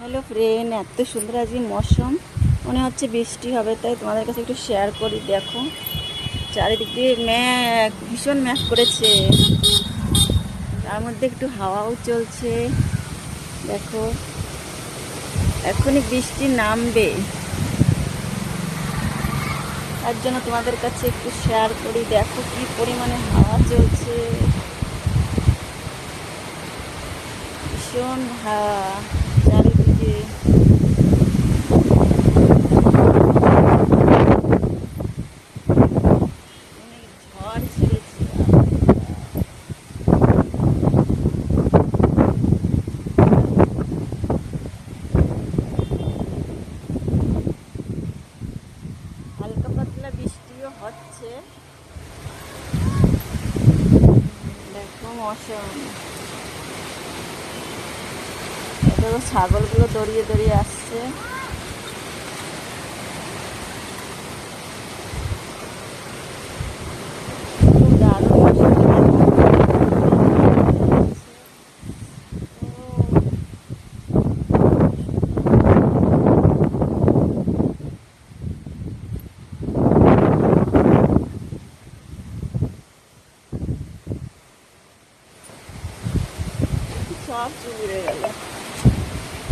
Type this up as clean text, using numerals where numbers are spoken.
Hello friend, এত সুন্দর আজকে মৌসুম, মনে হচ্ছে বৃষ্টি হবে, তাই তোমাদের কাছে একটু শেয়ার করি। দেখো চারিদিক দিয়ে ম্যাঘ, ভীষণ ম্যাঘ করেছে, তার মধ্যে একটু হাওয়াও চলছে। দেখো এখনই বৃষ্টি নামবে, তার জন্য তোমাদের কাছে একটু শেয়ার করি। দেখো কি পরিমাণে হাওয়া চলছে, ভীষণ হাওয়া চারিদিকে। অনেক ঝড় ছেড়েছে। হালকা পাতলা বৃষ্টিও হচ্ছে। দেখো মৌসুম, দেখো ছাগলগুলো দড়িয়ে দড়িয়ে আসছে। খুব দারুণ সব চুড়ে গেল।